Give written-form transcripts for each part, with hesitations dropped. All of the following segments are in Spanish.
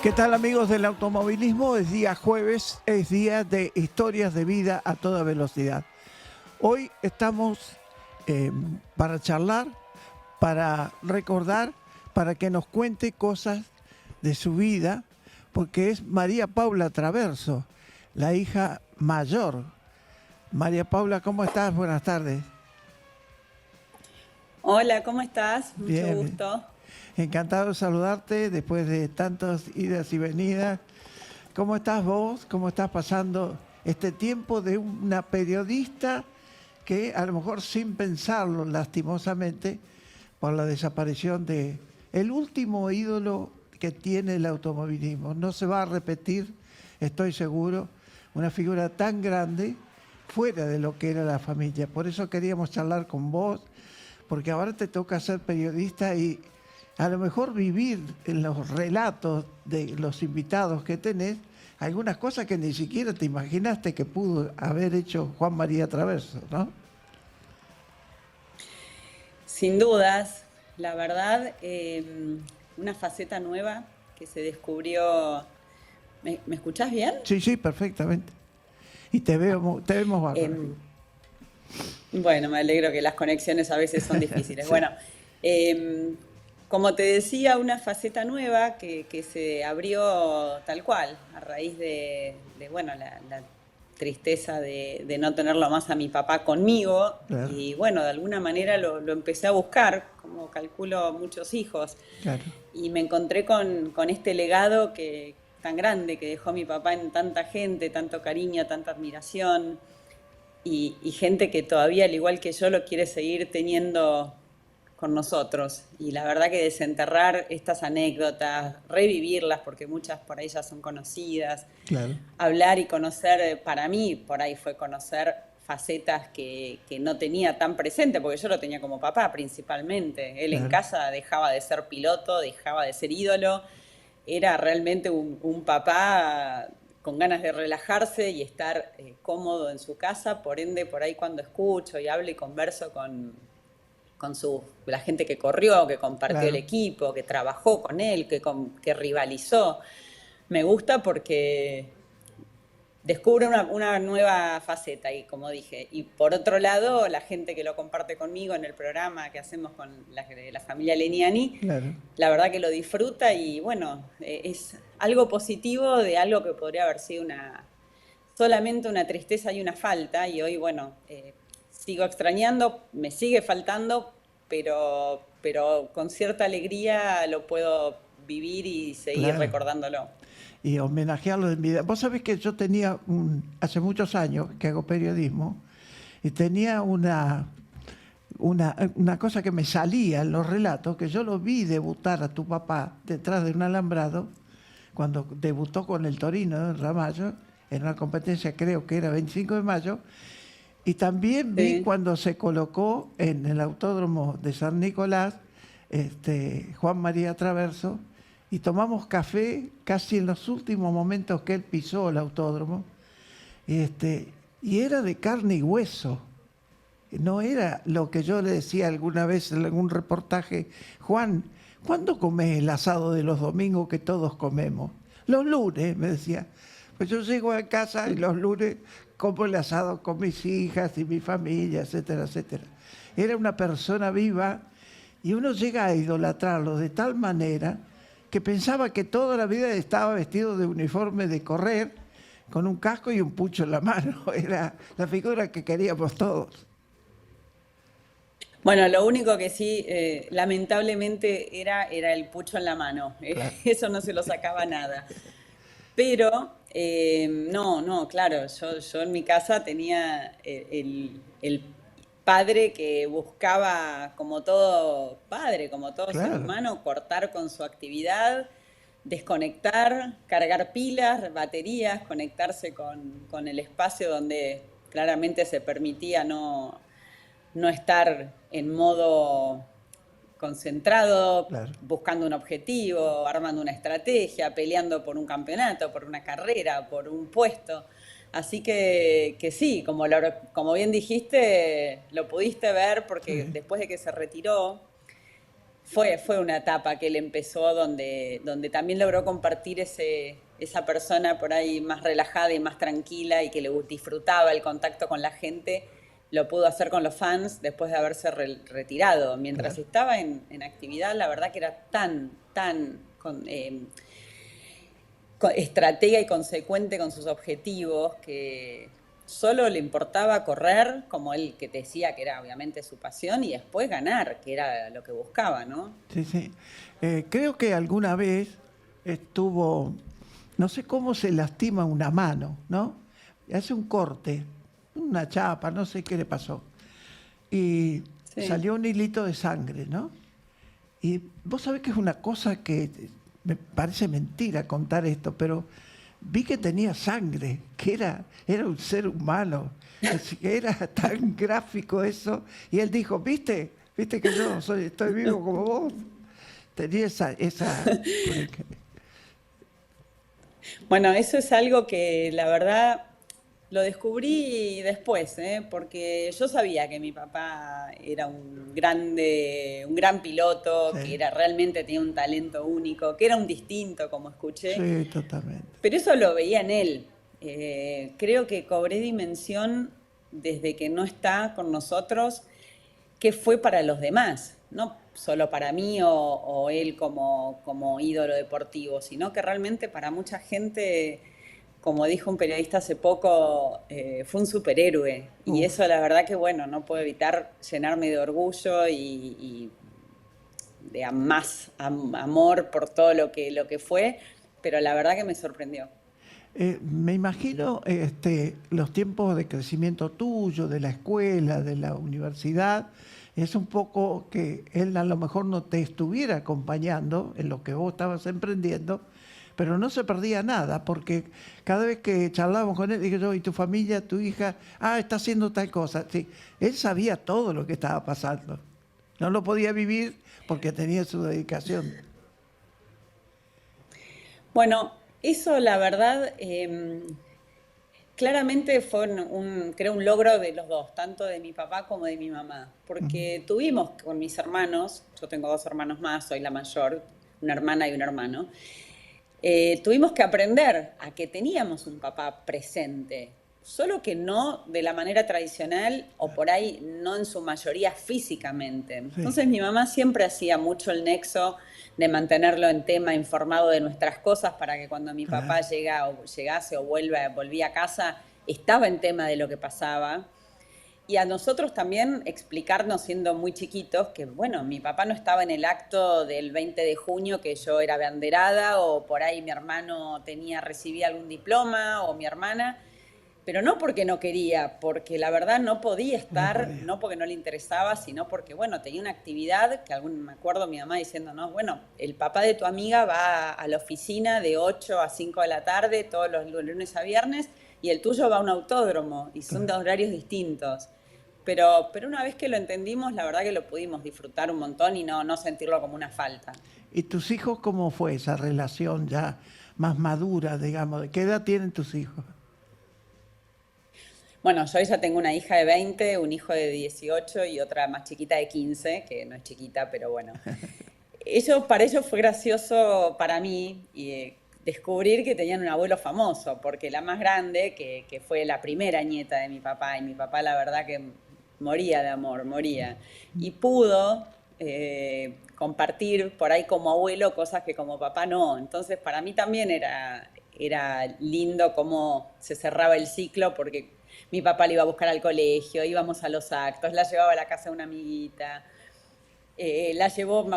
¿Qué tal, amigos del automovilismo? Es día jueves, es día de historias de vida a toda velocidad. Hoy estamos para charlar, para recordar, para que nos cuente cosas de su vida, porque es María Paula Traverso, la hija mayor. María Paula, ¿cómo estás? Buenas tardes. Hola, ¿cómo estás? Mucho Bien, bien. gusto. Encantado de saludarte después de tantas idas y venidas. ¿Cómo estás vos? ¿Cómo estás pasando este tiempo de una periodista que a lo mejor sin pensarlo, lastimosamente, por la desaparición de el último ídolo que tiene el automovilismo? No se va a repetir, estoy seguro, una figura tan grande fuera de lo que era la familia. Por eso queríamos charlar con vos, porque ahora te toca ser periodista y a lo mejor vivir en los relatos de los invitados que tenés algunas cosas que ni siquiera te imaginaste que pudo haber hecho Juan María Traverso, ¿no? Sin dudas, la verdad, una faceta nueva que se descubrió. ¿Me escuchás bien? Sí, sí, perfectamente. Y te vemos bárbaro. Em, bueno, me alegro que las conexiones a veces son difíciles. Sí, Bueno, em, como te decía, una faceta nueva que se abrió tal cual, a raíz bueno, la tristeza de no tenerlo más a mi papá conmigo. claro, Y bueno, de alguna manera lo empecé a buscar, como calculo muchos hijos. claro. Y me encontré con este legado tan grande que dejó mi papá en tanta gente, tanto cariño, tanta admiración y gente que todavía, al igual que yo, lo quiere seguir teniendo con nosotros. Y la verdad que desenterrar estas anécdotas, revivirlas, porque muchas por ahí ya son conocidas, Claro, hablar y conocer, para mí, por ahí fue conocer facetas que no tenía tan presente, porque yo lo tenía como papá principalmente. Él en claro. casa dejaba de ser piloto, dejaba de ser ídolo, era realmente un papá con ganas de relajarse y estar cómodo en su casa. Por ende, por ahí cuando escucho y hablo y converso con la gente que corrió, que compartió el Claro. equipo, que trabajó con él, que rivalizó, me gusta porque descubre una nueva faceta y como dije, y por otro lado, la gente que lo comparte conmigo en el programa que hacemos con la familia Leniani, Claro. la verdad que lo disfruta y bueno, es algo positivo de algo que podría haber sido solamente una tristeza y una falta, y hoy bueno, sigo extrañando, me sigue faltando, pero con cierta alegría lo puedo vivir y seguir Claro. recordándolo. Y homenajearlo en vida. Vos sabés que yo tenía hace muchos años que hago periodismo y tenía una cosa que me salía en los relatos, que yo lo vi debutar a tu papá detrás de un alambrado, cuando debutó con el Torino en Ramallo, en una competencia creo que era 25 de mayo, y también vi Sí. cuando se colocó en el autódromo de San Nicolás, Juan María Traverso, y tomamos café casi en los últimos momentos que él pisó el autódromo, y era de carne y hueso. No era lo que yo le decía alguna vez en algún reportaje: Juan, ¿cuándo comes el asado de los domingos que todos comemos? Los lunes, me decía. Pues yo llego a casa y los lunes como el asado con mis hijas y mi familia, etcétera, etcétera. Era una persona viva y uno llega a idolatrarlo de tal manera que pensaba que toda la vida estaba vestido de uniforme de correr, con un casco y un pucho en la mano. Era la figura que queríamos todos. Bueno, lo único que sí, lamentablemente, era el pucho en la mano. Claro. Eso no se lo sacaba nada. Pero, no, no, claro, yo en mi casa tenía el padre que buscaba, como todo padre, como todo ser Claro, humano, cortar con su actividad, desconectar, cargar pilas, baterías, conectarse con el espacio donde claramente se permitía no estar en modo concentrado, claro. buscando un objetivo, armando una estrategia, peleando por un campeonato, por una carrera, por un puesto. Así que sí, como bien dijiste, lo pudiste ver porque Sí, después de que se retiró, fue una etapa que él empezó donde también logró compartir esa persona por ahí más relajada y más tranquila y que le disfrutaba el contacto con la gente, lo pudo hacer con los fans después de haberse retirado. Mientras Claro. estaba en actividad, la verdad que era tan estratega y consecuente con sus objetivos que solo le importaba correr, como él que te decía que era obviamente su pasión, y después ganar, que era lo que buscaba, ¿no? Sí, sí. Creo que alguna vez estuvo, no sé cómo se lastima una mano, ¿no? Hace un corte, una chapa, no sé qué le pasó. Y Sí. salió un hilito de sangre, ¿no? Y vos sabés que es una cosa que me parece mentira contar esto, pero vi que tenía sangre, que era un ser humano. Así que era tan gráfico eso. Y él dijo, ¿viste que yo estoy vivo como vos? Tenía esa. Bueno, eso es algo que la verdad lo descubrí después, ¿eh? Porque yo sabía que mi papá era un gran piloto, que Sí, era realmente tenía un talento único, que era un distinto, como escuché, sí, totalmente. pero eso lo veía en él. Creo que cobré dimensión desde que no está con nosotros, que fue para los demás, no solo para mí o él como ídolo deportivo, sino que realmente para mucha gente, como dijo un periodista hace poco, fue un superhéroe. Y Uf. eso la verdad que, bueno, no puedo evitar llenarme de orgullo y de más amor por todo lo que fue, pero la verdad que me sorprendió. Me imagino los tiempos de crecimiento tuyo, de la escuela, de la universidad, es un poco que él a lo mejor no te estuviera acompañando en lo que vos estabas emprendiendo, pero no se perdía nada, porque cada vez que charlábamos con él, digo yo, ¿y tu familia, tu hija? Ah, está haciendo tal cosa. Sí, él sabía todo lo que estaba pasando. No lo podía vivir porque tenía su dedicación. Bueno, eso la verdad claramente fue creo un logro de los dos, tanto de mi papá como de mi mamá, porque tuvimos con mis hermanos, yo tengo dos hermanos más, soy la mayor, una hermana y un hermano, tuvimos que aprender a que teníamos un papá presente, solo que no de la manera tradicional o por ahí no en su mayoría físicamente. Sí, Entonces mi mamá siempre hacía mucho el nexo de mantenerlo en tema, informado de nuestras cosas, para que cuando mi papá claro, llegase o volvía a casa, estaba en tema de lo que pasaba. Y a nosotros también explicarnos siendo muy chiquitos que, bueno, mi papá no estaba en el acto del 20 de junio que yo era abanderada o por ahí mi hermano recibía algún diploma o mi hermana, pero no porque no quería, porque la verdad no podía no estar, podía. no porque no le interesaba, sino porque, bueno, tenía una actividad que me acuerdo mi mamá diciéndonos, bueno, el papá de tu amiga va a la oficina de 8 a 5 de la tarde todos los lunes a viernes y el tuyo va a un autódromo y son de Claro. horarios distintos. Pero una vez que lo entendimos, la verdad que lo pudimos disfrutar un montón y no sentirlo como una falta. ¿Y tus hijos cómo fue esa relación ya más madura, digamos? ¿De qué edad tienen tus hijos? Bueno, yo ya tengo una hija de 20, un hijo de 18 y otra más chiquita de 15, que no es chiquita, pero bueno. Para ellos fue gracioso para mí y, descubrir que tenían un abuelo famoso, porque la más grande, que fue la primera nieta de mi papá, y mi papá la verdad que moría de amor, moría, y pudo compartir por ahí como abuelo cosas que como papá no. Entonces para mí también era lindo cómo se cerraba el ciclo, porque mi papá le iba a buscar al colegio, íbamos a los actos, la llevaba a la casa de una amiguita, la llevó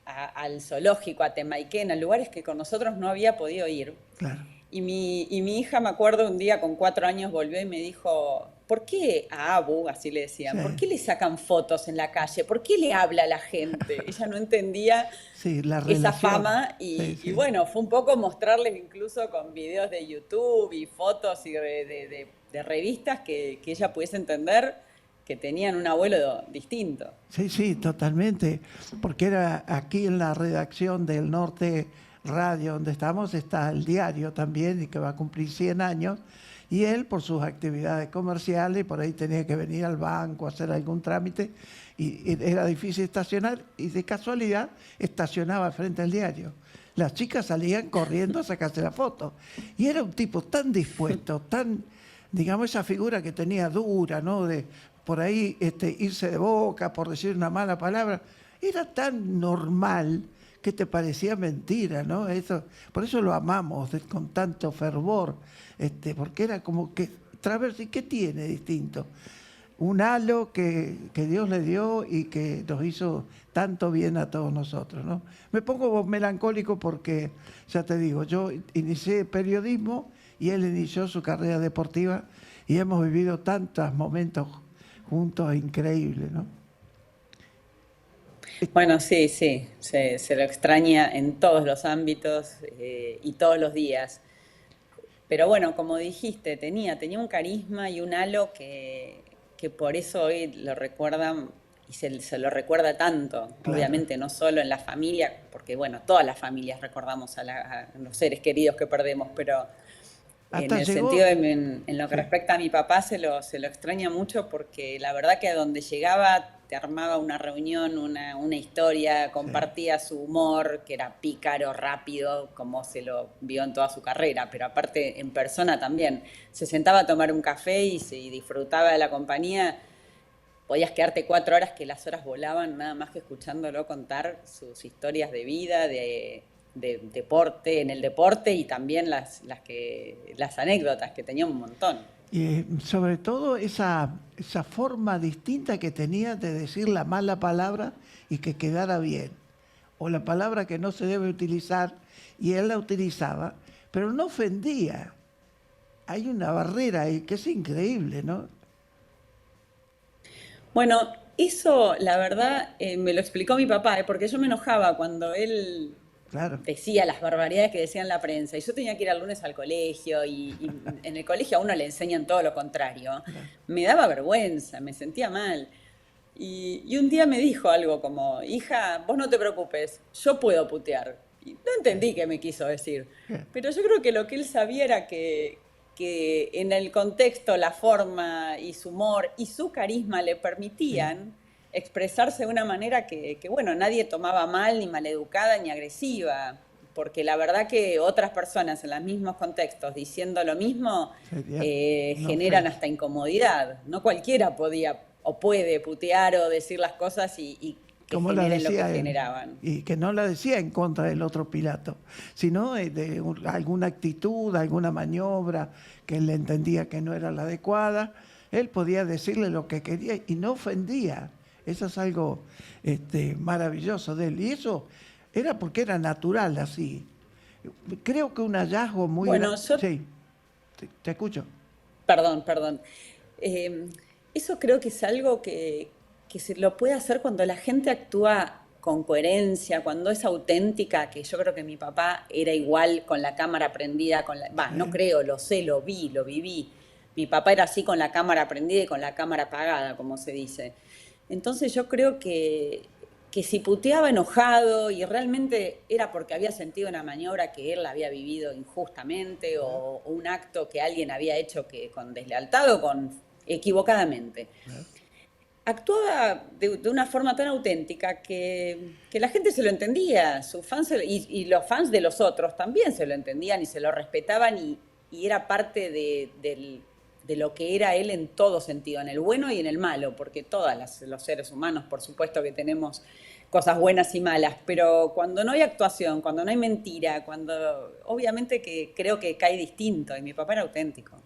al zoológico, a Temaiken, a lugares que con nosotros no había podido ir. Claro. Y mi hija, me acuerdo, un día con 4 años volvió y me dijo, ¿por qué a Abu, así le Sí, decían, por qué le sacan fotos en la calle? ¿Por qué le habla a la gente? Ella no entendía sí, la esa relación. fama Sí, y sí. bueno, fue un poco mostrarles incluso con videos de YouTube y fotos y de revistas que ella pudiese entender que tenían un abuelo distinto. Sí, sí, totalmente. Porque era aquí en la redacción del Norte Radio, donde estamos, está el diario también, y que va a cumplir 100 años. Y él, por sus actividades comerciales, por ahí tenía que venir al banco a hacer algún trámite y era difícil estacionar y de casualidad estacionaba frente al diario. Las chicas salían corriendo a sacarse la foto. Y era un tipo tan dispuesto, tan, digamos, esa figura que tenía dura, ¿no? De por ahí irse de boca por decir una mala palabra. Era tan normal que te parecía mentira, ¿no? Eso, por eso lo amamos con tanto fervor, porque era como que, Traversi, ¿qué tiene distinto? Un halo que Dios le dio y que nos hizo tanto bien a todos nosotros, ¿no? Me pongo melancólico porque, ya te digo, yo inicié periodismo y él inició su carrera deportiva y hemos vivido tantos momentos juntos increíbles, ¿no? Bueno, sí, sí, se lo extraña en todos los ámbitos y todos los días. Pero bueno, como dijiste, tenía un carisma y un halo que por eso hoy lo recuerdan y se lo recuerda tanto. Claro. Obviamente no solo en la familia, porque bueno, todas las familias recordamos a los seres queridos que perdemos, pero en Hasta el sentido llegó, en lo que sí, respecta a mi papá se lo extraña mucho porque la verdad que a donde llegaba te armaba una reunión, una historia, sí. compartía su humor, que era pícaro, rápido, como se lo vio en toda su carrera, pero aparte en persona también. Se sentaba a tomar un café y disfrutaba de la compañía. Podías quedarte 4 horas que las horas volaban nada más que escuchándolo contar sus historias de vida, de deporte, en el deporte y también las anécdotas, que tenía un montón. Y sobre todo esa forma distinta que tenía de decir la mala palabra y que quedara bien, o la palabra que no se debe utilizar, y él la utilizaba, pero no ofendía. Hay una barrera ahí que es increíble, ¿no? Bueno, eso la verdad me lo explicó mi papá, porque yo me enojaba cuando él Claro, decía las barbaridades que decía en la prensa y yo tenía que ir al lunes al colegio y en el colegio a uno le enseñan todo lo contrario. claro. Me daba vergüenza, me sentía mal. Y un día me dijo algo como, hija, vos no te preocupes, yo puedo putear. Y no entendí qué me quiso decir, Bien. pero yo creo que lo que él sabía era que en el contexto, la forma y su humor y su carisma le Sí, permitían expresarse de una manera bueno, nadie tomaba mal, ni maleducada, ni agresiva. Porque la verdad que otras personas en los mismos contextos diciendo lo mismo sería una generan ofensa. hasta incomodidad. No cualquiera podía o puede putear o decir las cosas y que Como la generen lo que decía él, generaban. y que no la decía en contra del otro Pilato, sino alguna actitud, alguna maniobra que él entendía que no era la adecuada, él podía decirle lo que quería y no ofendía. Eso es algo maravilloso de él. Y eso era porque era natural así. Creo que un hallazgo muy Bueno, grande. yo Sí, te escucho. Perdón. Eh, Eso creo que es algo que se lo puede hacer cuando la gente actúa con coherencia, cuando es auténtica, que yo creo que mi papá era igual con la cámara prendida, no Sí, creo, lo sé, lo vi, lo viví. Mi papá era así con la cámara prendida y con la cámara apagada, como se dice. Entonces yo creo que si puteaba enojado y realmente era porque había sentido una maniobra que él había vivido injustamente o un acto que alguien había hecho que con deslealtad o con equivocadamente. claro. Actuaba de una forma tan auténtica que la gente se lo entendía, sus fans y los fans de los otros también se lo entendían y se lo respetaban y era parte de lo que era él en todo sentido, en el bueno y en el malo, porque todos los seres humanos, por supuesto que tenemos cosas buenas y malas, pero cuando no hay actuación, cuando no hay mentira, obviamente que creo que cae distinto y mi papá era auténtico.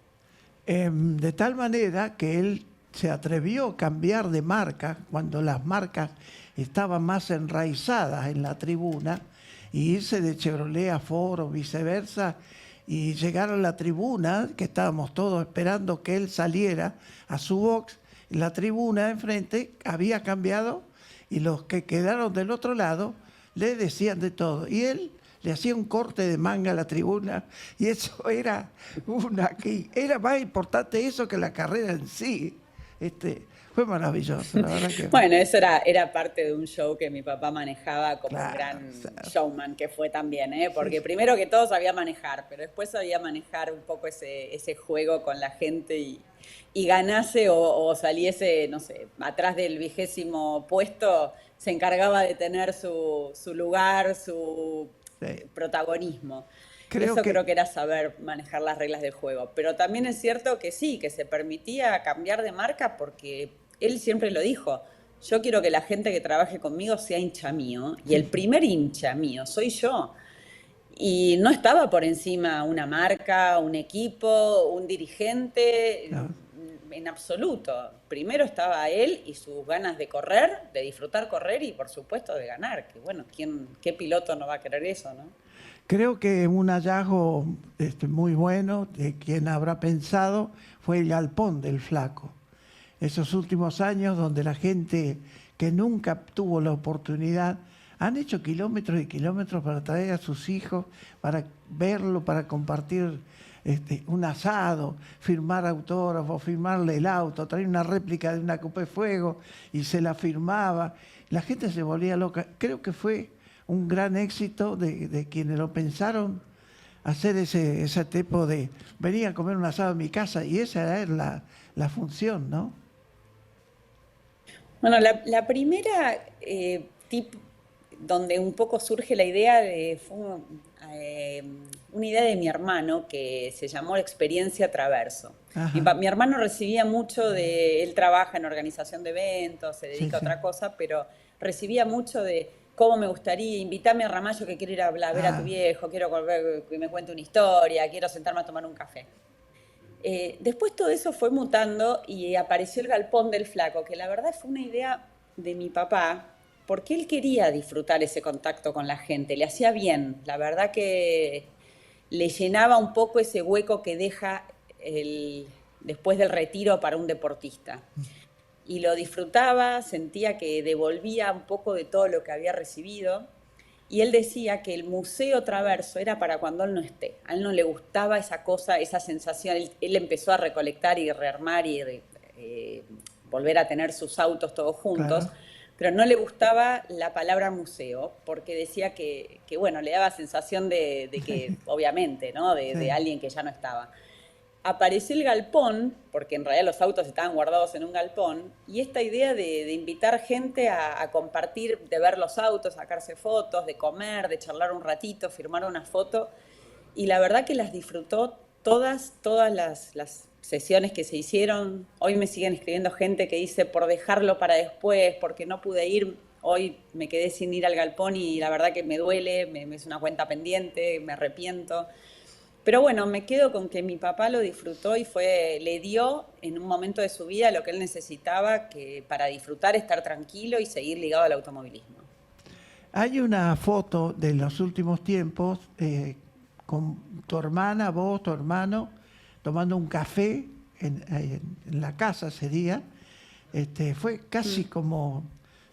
De tal manera que él se atrevió a cambiar de marca cuando las marcas estaban más enraizadas en la tribuna y irse de Chevrolet a Ford o viceversa y llegar a la tribuna, que estábamos todos esperando que él saliera a su box, la tribuna de enfrente había cambiado y los que quedaron del otro lado le decían de todo. Y él le hacía un corte de manga a la tribuna y eso era era más importante eso que la carrera en sí. Fue maravilloso, la verdad que Bueno, eso era parte de un show que mi papá manejaba como un claro, gran o sea, showman que fue también, ¿eh? sí, Porque primero que todo sabía manejar, pero después sabía manejar un poco ese juego con la gente y ganase o saliese, no sé, atrás del 20º puesto, se encargaba de tener su lugar, su sí. protagonismo. Creo Eso que creo que era saber manejar las reglas del juego. Pero también es cierto que sí, que se permitía cambiar de marca porque él siempre lo dijo. Yo quiero que la gente que trabaje conmigo sea hincha mío. Y sí, el sí, primer hincha mío soy yo. Y no estaba por encima una marca, un equipo, un dirigente, claro. en absoluto. Primero estaba él y sus ganas de correr, de disfrutar correr y por supuesto de ganar. Que bueno, ¿qué piloto no va a querer eso, no? Creo que un hallazgo muy bueno de quien habrá pensado fue el galpón del Flaco. Esos últimos años donde la gente que nunca tuvo la oportunidad han hecho kilómetros y kilómetros para traer a sus hijos, para verlo, para compartir un asado, firmar autógrafos, firmarle el auto, traer una réplica de una Copa de Fuego y se la firmaba. La gente se volvía loca. Creo que fue un gran éxito de quienes lo pensaron hacer ese tipo de venir a comer un asado en mi casa y esa era la función, ¿no? Bueno, la primera donde un poco surge la idea eh, una idea de mi hermano que se llamó Experiencia Traverso. Ajá, Mi hermano recibía mucho él trabaja en organización de eventos, se sí, dedica a sí. otra cosa, pero recibía mucho de cómo me gustaría, invítame a Ramallo que quiero ir a ver a tu Ah, viejo, quiero volver, que me cuente una historia, quiero sentarme a tomar un café. Después todo eso fue mutando y apareció el Galpón del Flaco, que la verdad fue una idea de mi papá, porque él quería disfrutar ese contacto con la gente, le hacía bien, la verdad que le llenaba un poco ese hueco que deja después del retiro para un deportista. Y lo disfrutaba, sentía que devolvía un poco de todo lo que había recibido y él decía que el museo Traverso era para cuando él no esté. A él no le gustaba esa cosa, esa sensación. Él empezó a recolectar y rearmar y volver a tener sus autos todos juntos, claro. pero no le gustaba la palabra museo, porque decía bueno, le daba sensación de que, obviamente, ¿no? De Sí. alguien que ya no estaba. Apareció el galpón, porque en realidad los autos estaban guardados en un galpón, y esta idea de invitar gente a compartir, de ver los autos, sacarse fotos, de comer, de charlar un ratito, firmar una foto, y la verdad que las disfrutó todas las sesiones que se hicieron. Hoy me siguen escribiendo gente que dice por dejarlo para después, porque no pude ir, hoy me quedé sin ir al galpón y la verdad que me duele, me es una cuenta pendiente, me arrepiento. Pero bueno, me quedo con que mi papá lo disfrutó y le dio en un momento de su vida lo que él necesitaba para disfrutar, estar tranquilo y seguir ligado al automovilismo. Hay una foto de los últimos tiempos con tu hermana, vos, tu hermano, tomando un café en la casa sería. Fue casi Mm. como,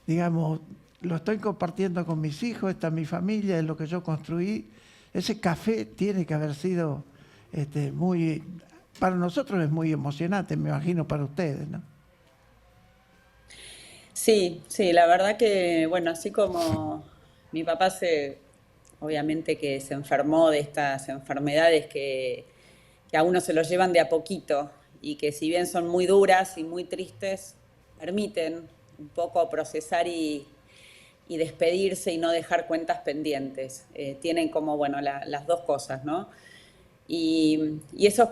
digamos, lo estoy compartiendo con mis hijos, esta es mi familia, es lo que yo construí. Ese café tiene que haber sido muy, para nosotros es muy emocionante, me imagino para ustedes, ¿no? Sí, sí, la verdad que, bueno, así como mi papá obviamente que se enfermó de estas enfermedades que a uno se lo llevan de a poquito y que si bien son muy duras y muy tristes, permiten un poco procesar y despedirse y no dejar cuentas pendientes. Tienen como, bueno, las dos cosas, ¿no? Y eso,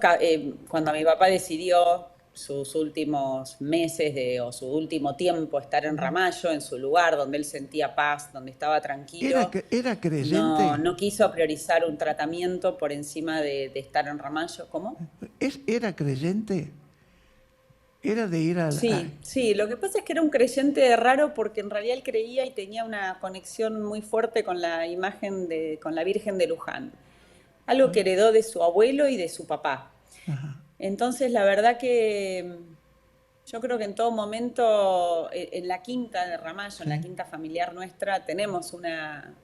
cuando mi papá decidió sus últimos meses o su último tiempo estar en Ujú. Ramallo, en su lugar donde él sentía paz, donde estaba tranquilo, Era no, creyente? no quiso priorizar un tratamiento por encima de estar en Ramallo. ¿Cómo? Era creyente? Era de ir Sí, sí, lo que pasa es que era un creyente raro porque en realidad él creía y tenía una conexión muy fuerte con la imagen con la Virgen de Luján, algo que heredó de su abuelo y de su papá. ajá. Entonces, la verdad que yo creo que en todo momento, en la quinta de Ramallo, en la Sí. quinta familiar nuestra, tenemos una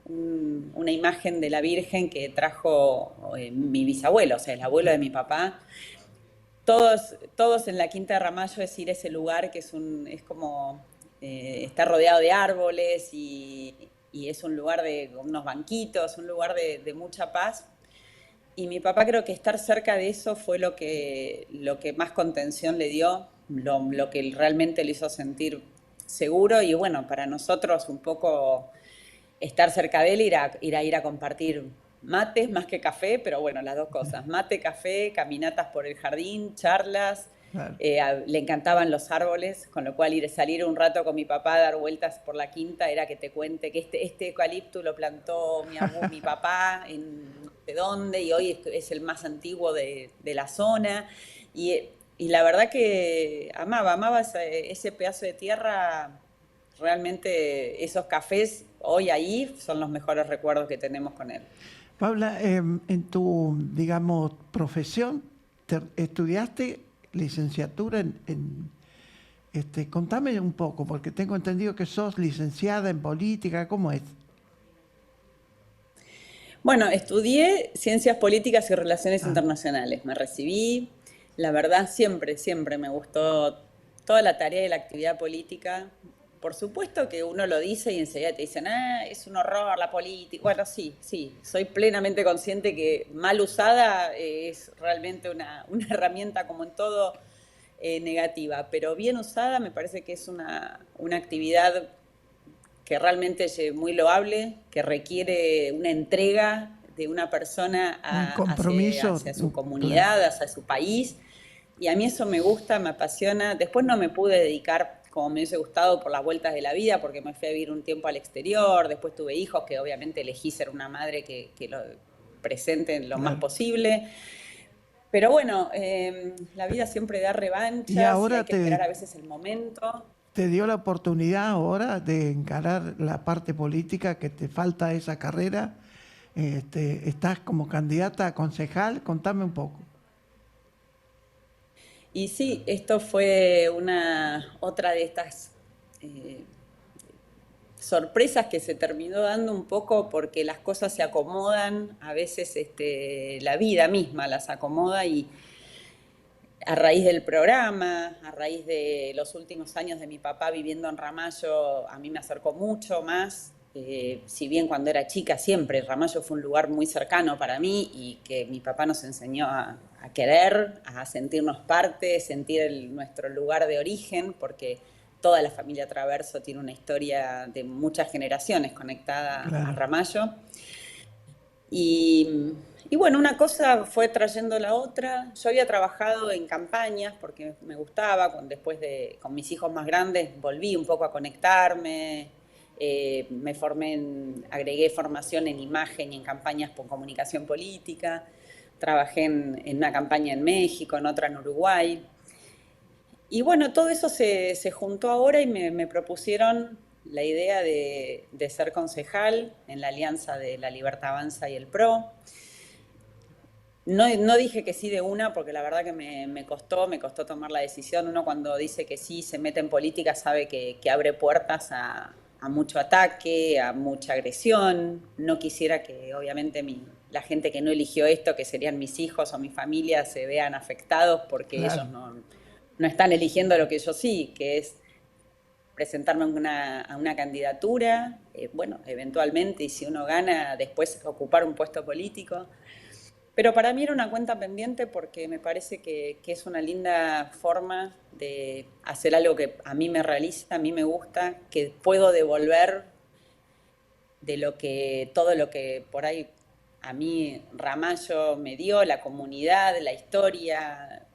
imagen de la Virgen que trajo mi bisabuelo, o sea, el abuelo de mi papá. todos en la Quinta de Ramallo es ir a ese lugar que es como, está rodeado de árboles y es un lugar de unos banquitos, un lugar de mucha paz. Y mi papá creo que estar cerca de eso fue lo que más contención le dio, lo que realmente le hizo sentir seguro y bueno, para nosotros un poco estar cerca de él, ir a compartir mates más que café, pero bueno, las dos cosas, mate, café, caminatas por el jardín, charlas, Claro. le encantaban los árboles, con lo cual salir un rato con mi papá a dar vueltas por la quinta era que te cuente que este eucalipto lo plantó mi papá en no sé dónde y hoy es el más antiguo de la zona. Y la verdad que amaba ese pedazo de tierra. Realmente esos cafés hoy ahí son los mejores recuerdos que tenemos con él. Paula, en tu, digamos, profesión, ¿estudiaste licenciatura contame un poco, porque tengo entendido que sos licenciada en política, ¿cómo es? Bueno, estudié Ciencias Políticas y Relaciones Ah, Internacionales. Me recibí. La verdad, siempre me gustó toda la tarea de la actividad política. Por supuesto que uno lo dice y enseguida te dicen, es un horror la política. Bueno, sí, soy plenamente consciente que mal usada es realmente una herramienta como en todo negativa, pero bien usada me parece que es una actividad que realmente es muy loable, que requiere una entrega de una persona un compromiso, hacia su claro, comunidad, hacia su país. Y a mí eso me gusta, me apasiona. Después no me pude dedicar como me hubiese gustado por las vueltas de la vida, porque me fui a vivir un tiempo al exterior, después tuve hijos que obviamente elegí ser una madre que lo presente lo más claro. posible. Pero bueno, la vida siempre da Y revanchas y hay ahora que esperar a veces el momento. te dio la oportunidad ahora de encarar la parte política, que te falta esa carrera. Estás como candidata a concejal, contame un poco. Y sí, esto fue otra de estas eh, sorpresas que se terminó dando un poco porque las cosas se acomodan, a veces la vida misma las acomoda y a raíz del programa, a raíz de los últimos años de mi papá viviendo en Ramallo, a mí me acercó mucho más. Si bien cuando era chica siempre Ramallo fue un lugar muy cercano para mí y que mi papá nos enseñó a querer, a sentirnos parte, sentir nuestro lugar de origen, porque toda la familia Traverso tiene una historia de muchas generaciones conectada a Claro. Ramallo. Y, y bueno, una cosa fue trayendo la otra. Yo había trabajado en campañas porque me gustaba, con mis hijos más grandes volví un poco a conectarme, agregué formación en imagen y en campañas por comunicación política, trabajé en una campaña en México, en otra en Uruguay. Y bueno, todo eso se juntó ahora y me propusieron la idea de ser concejal en la alianza de La Libertad Avanza y el PRO. No dije que sí de una, porque la verdad que me costó tomar la decisión. Uno cuando dice que sí, se mete en política, sabe que abre puertas a mucho ataque, a mucha agresión. No quisiera que, obviamente, la gente que no eligió esto, que serían mis hijos o mi familia, se vean afectados porque Claro. ellos no están eligiendo lo que yo sí, que es presentarme a una candidatura, bueno, eventualmente, y si uno gana, después ocupar un puesto político. Pero para mí era una cuenta pendiente porque me parece que es una linda forma de hacer algo que a mí me realiza, a mí me gusta, que puedo devolver todo lo que por ahí a mí Ramallo me dio, la comunidad, la historia.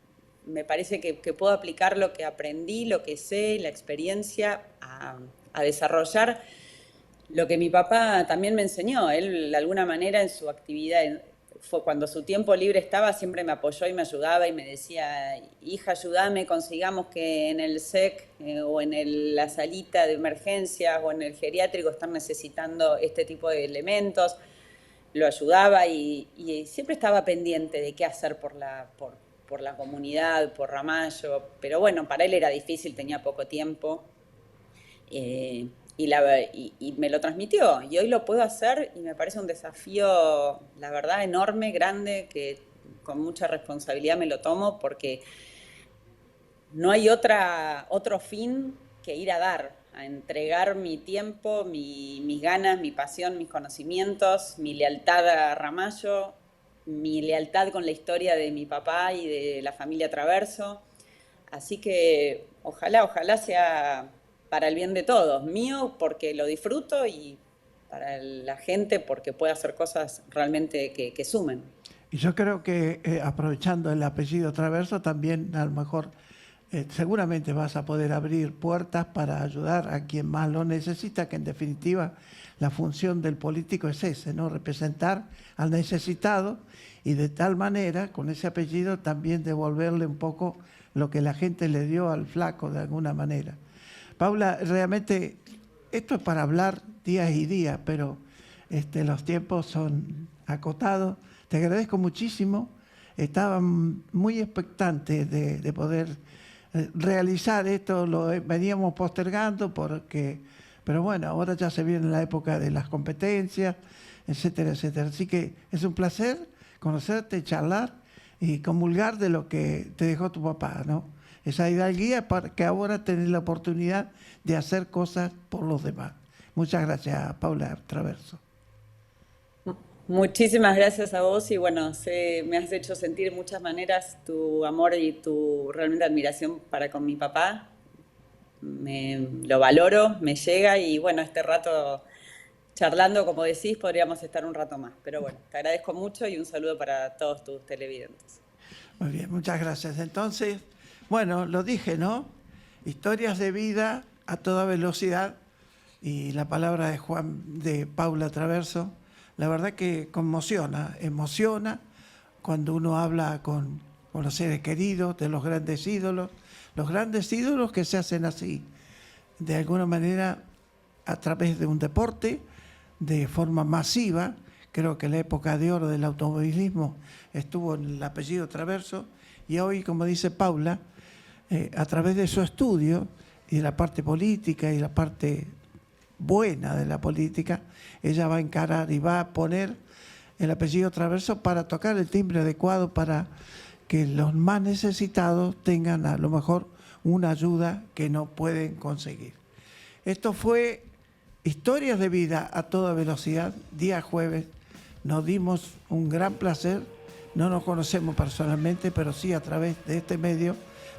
Me parece que puedo aplicar lo que aprendí, lo que sé, la experiencia a desarrollar lo que mi papá también me enseñó. Él, de alguna manera, en su actividad, fue cuando su tiempo libre estaba, siempre me apoyó y me ayudaba y me decía, hija, ayúdame, consigamos que en el SEC o en la salita de emergencias o en el geriátrico están necesitando este tipo de elementos. Lo ayudaba y siempre estaba pendiente de qué hacer por la comunidad, por Ramallo. Pero bueno, para él era difícil, tenía poco tiempo. Eh, y me lo transmitió y hoy lo puedo hacer y me parece un desafío, la verdad, enorme, grande, que con mucha responsabilidad me lo tomo porque no hay otro fin que ir a dar, a entregar mi tiempo, mis ganas, mi pasión, mis conocimientos, mi lealtad a Ramallo, mi lealtad con la historia de mi papá y de la familia Traverso. Así que ojalá sea para el bien de todos, mío porque lo disfruto y para la gente porque puede hacer cosas realmente que sumen. Y yo creo que aprovechando el apellido Traverso también a lo mejor seguramente vas a poder abrir puertas para ayudar a quien más lo necesita, que en definitiva la función del político es ese, ¿no? Representar al necesitado y de tal manera, con ese apellido, también devolverle un poco lo que la gente le dio al flaco de alguna manera. Paula, realmente esto es para hablar días y días, pero los tiempos son acotados. Te agradezco muchísimo. Estaba muy expectante de poder realizar esto, lo veníamos postergando pero bueno, ahora ya se viene la época de las competencias, etcétera, etcétera. Así que es un placer conocerte, charlar y comulgar de lo que te dejó tu papá, ¿no? Esa hidalguía para que ahora tenés la oportunidad de hacer cosas por los demás. Muchas gracias, Paula Traverso. Muchísimas gracias a vos y bueno, me has hecho sentir de muchas maneras tu amor y tu realmente admiración para con mi papá. Lo valoro, me llega y bueno, este rato charlando, como decís, podríamos estar un rato más. Pero bueno, te agradezco mucho y un saludo para todos tus televidentes. Muy bien, muchas gracias. Entonces, bueno, lo dije, ¿no? Historias de vida a toda velocidad y la palabra de Paula Traverso. La verdad que conmociona, emociona cuando uno habla con los seres queridos, de los grandes ídolos que se hacen así, de alguna manera a través de un deporte, de forma masiva. Creo que la época de oro del automovilismo estuvo en el apellido Traverso y hoy, como dice Paula, a través de su estudio y de la parte política y la parte buena de la política, ella va a encarar y va a poner el apellido Traverso para tocar el timbre adecuado para que los más necesitados tengan a lo mejor una ayuda que no pueden conseguir. Esto fue Historias de Vida a toda velocidad, día jueves. Nos dimos un gran placer, no nos conocemos personalmente, pero sí a través de este medio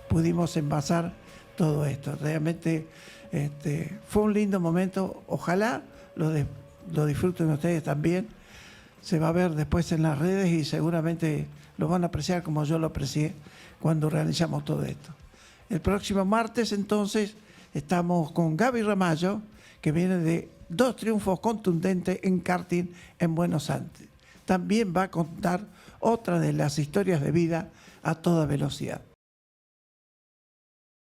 pudimos envasar todo esto. Realmente fue un lindo momento, ojalá lo disfruten ustedes también. Se va a ver después en las redes y seguramente lo van a apreciar como yo lo aprecié cuando realizamos todo esto. El próximo martes entonces estamos con Gaby Ramallo, que viene de 2 triunfos contundentes en karting en Buenos Aires. También va a contar otra de las historias de vida a toda velocidad.